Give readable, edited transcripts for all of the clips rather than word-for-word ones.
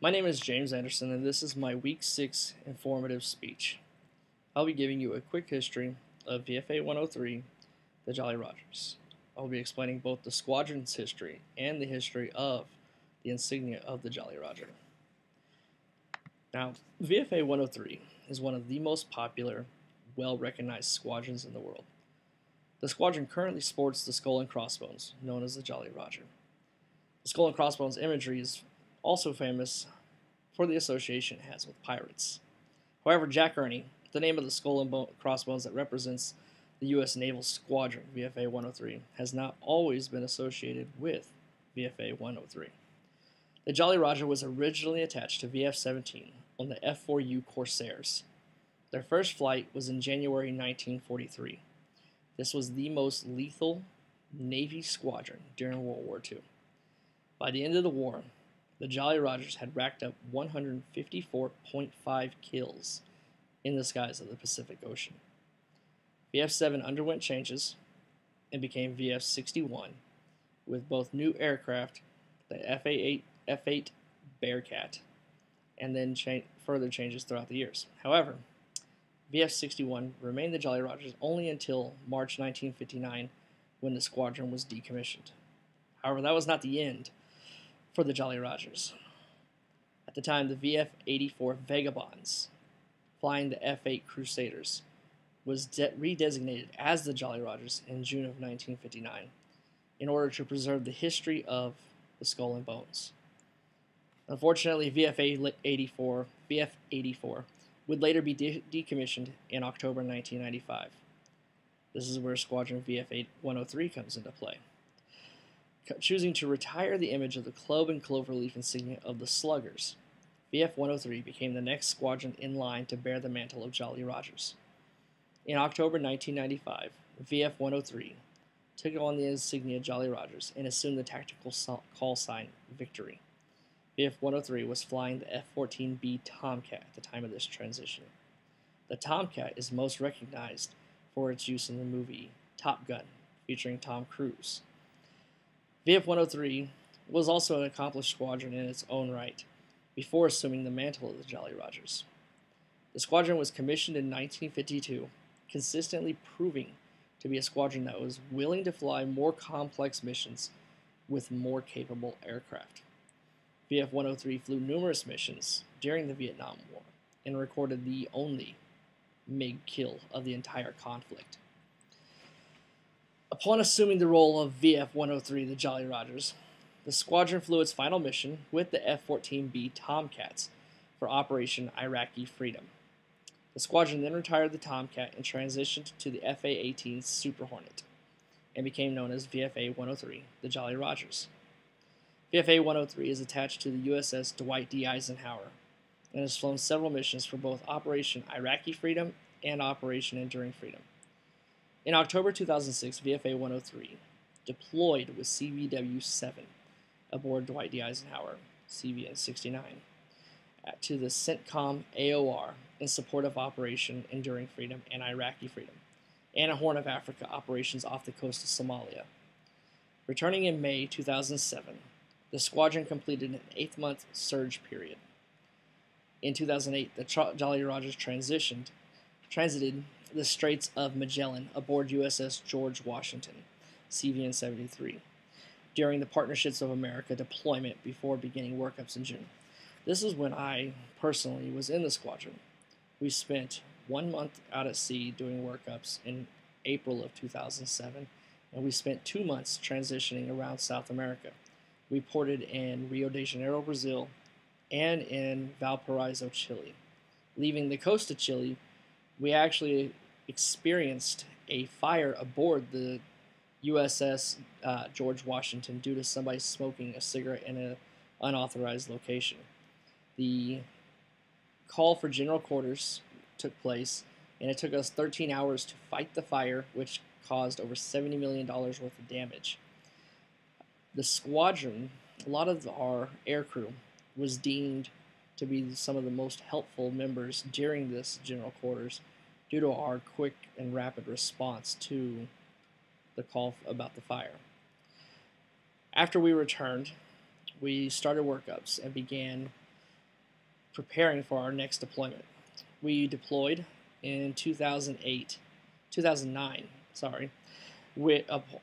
My name is James Anderson, and this is my Week 6 informative speech. I'll be giving you a quick history of VFA 103, the Jolly Rogers. I'll be explaining both the squadron's history and the history of the insignia of the Jolly Roger. Now, VFA 103 is one of the most popular, well-recognized squadrons in the world. The squadron currently sports the skull and crossbones, known as the Jolly Roger. The skull and crossbones imagery is also famous for the association it has with pirates. However, Jack Ernie, the name of the skull and crossbones that represents the U.S. Naval Squadron, VFA 103, has not always been associated with VFA 103. The Jolly Roger was originally attached to VF 17 on the F4U Corsairs. Their first flight was in January 1943. This was the most lethal Navy squadron during World War II. By the end of the war, the Jolly Rogers had racked up 154.5 kills in the skies of the Pacific Ocean. VF-7 underwent changes and became VF-61 with both new aircraft, the F-8 Bearcat, and then further changes throughout the years. However, VF-61 remained the Jolly Rogers only until March 1959 when the squadron was decommissioned. However, that was not the end for the Jolly Rogers. At the time, the VF-84 Vagabonds, flying the F-8 Crusaders, was redesignated as the Jolly Rogers in June of 1959 in order to preserve the history of the skull and bones. Unfortunately, VF-84 would later be decommissioned in October 1995. This is where Squadron VF-103 comes into play, choosing to retire the image of the club and cloverleaf insignia of the Sluggers. VF-103 became the next squadron in line to bear the mantle of Jolly Rogers. In October 1995, VF-103 took on the insignia Jolly Rogers and assumed the tactical call sign Victory. VF-103 was flying the F-14B Tomcat at the time of this transition. The Tomcat is most recognized for its use in the movie Top Gun, featuring Tom Cruise. VF-103 was also an accomplished squadron in its own right, before assuming the mantle of the Jolly Rogers. The squadron was commissioned in 1952, consistently proving to be a squadron that was willing to fly more complex missions with more capable aircraft. VF-103 flew numerous missions during the Vietnam War and recorded the only MiG kill of the entire conflict. Upon assuming the role of VF-103, the Jolly Rogers, the squadron flew its final mission with the F-14B Tomcats for Operation Iraqi Freedom. The squadron then retired the Tomcat and transitioned to the FA-18 Super Hornet and became known as VFA-103, the Jolly Rogers. VFA-103 is attached to the USS Dwight D. Eisenhower and has flown several missions for both Operation Iraqi Freedom and Operation Enduring Freedom. In October 2006, VFA-103 deployed with CVW-7 aboard Dwight D. Eisenhower, CVN-69, to the CENTCOM AOR in support of Operation Enduring Freedom and Iraqi Freedom, and a Horn of Africa operations off the coast of Somalia. Returning in May 2007, the squadron completed an 8-month surge period. In 2008, the Jolly Rogers transited the Straits of Magellan aboard USS George Washington, CVN-73, during the Partnerships of America deployment before beginning workups in June. This is when I personally was in the squadron. We spent 1 month out at sea doing workups in April of 2007, and we spent 2 months transitioning around South America. We ported in Rio de Janeiro, Brazil, and in Valparaiso, Chile. Leaving the coast of Chile, we actually experienced a fire aboard the USS George Washington due to somebody smoking a cigarette in an unauthorized location. The call for general quarters took place, and it took us 13 hours to fight the fire, which caused over $70 million worth of damage. The squadron, a lot of our aircrew, was deemed to be some of the most helpful members during this general quarters due to our quick and rapid response to the call about the fire. After we returned, we started workups and began preparing for our next deployment. We deployed in 2009,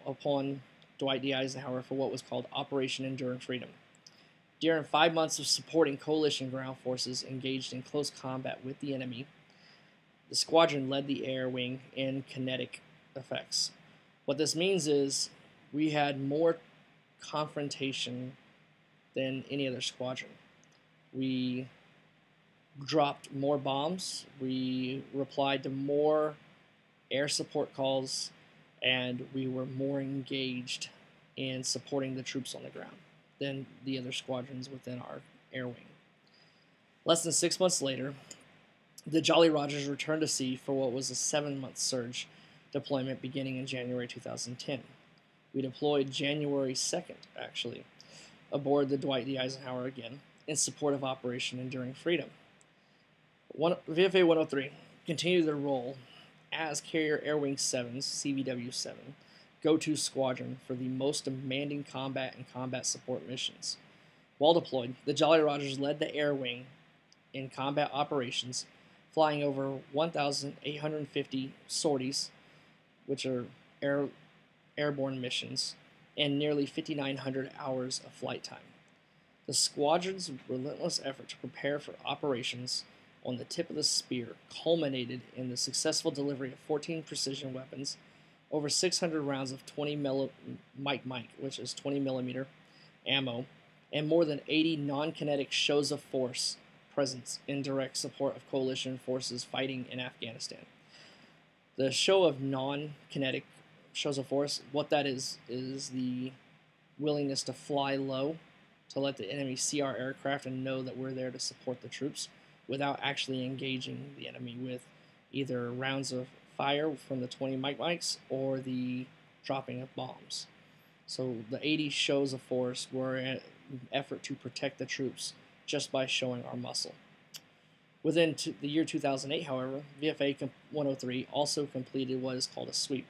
upon Dwight D. Eisenhower for what was called Operation Enduring Freedom. During 5 months of supporting coalition ground forces engaged in close combat with the enemy, the squadron led the air wing in kinetic effects. What this means is we had more confrontation than any other squadron. We dropped more bombs, we replied to more air support calls, and we were more engaged in supporting the troops on the ground than the other squadrons within our air wing. Less than 6 months later, the Jolly Rogers returned to sea for what was a 7-month surge deployment beginning in January 2010. We deployed January 2nd, actually, aboard the Dwight D. Eisenhower again in support of Operation Enduring Freedom. VFA 103 continued their role as Carrier Air Wing 7's CVW-7 go-to squadron for the most demanding combat and combat support missions. While deployed, the Jolly Rogers led the air wing in combat operations, flying over 1,850 sorties, which are airborne missions, and nearly 5,900 hours of flight time. The squadron's relentless effort to prepare for operations on the tip of the spear culminated in the successful delivery of 14 precision weapons, over 600 rounds of 20 Mike, which is 20 millimeter ammo, and more than 80 non-kinetic shows of force presence in direct support of coalition forces fighting in Afghanistan. The show of non-kinetic shows of force, what that is the willingness to fly low, to let the enemy see our aircraft and know that we're there to support the troops without actually engaging the enemy with either rounds of fire from the 20 Mikes or the dropping of bombs. So the 80 shows of force were an effort to protect the troops just by showing our muscle. Within the year 2008, however, VFA 103 also completed what is called a sweep.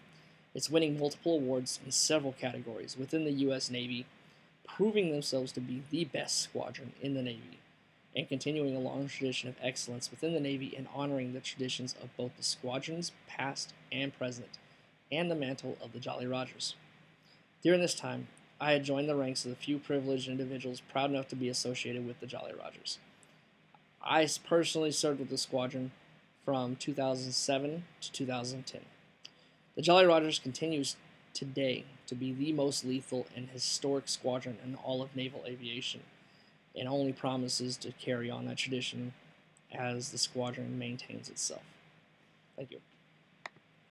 It's winning multiple awards in several categories within the U.S. Navy, proving themselves to be the best squadron in the Navy, and continuing a long tradition of excellence within the Navy and honoring the traditions of both the squadrons, past and present, and the mantle of the Jolly Rogers. During this time, I had joined the ranks of the few privileged individuals proud enough to be associated with the Jolly Rogers. I personally served with the squadron from 2007 to 2010. The Jolly Rogers continues today to be the most lethal and historic squadron in all of naval aviation, and only promises to carry on that tradition as the squadron maintains itself. Thank you.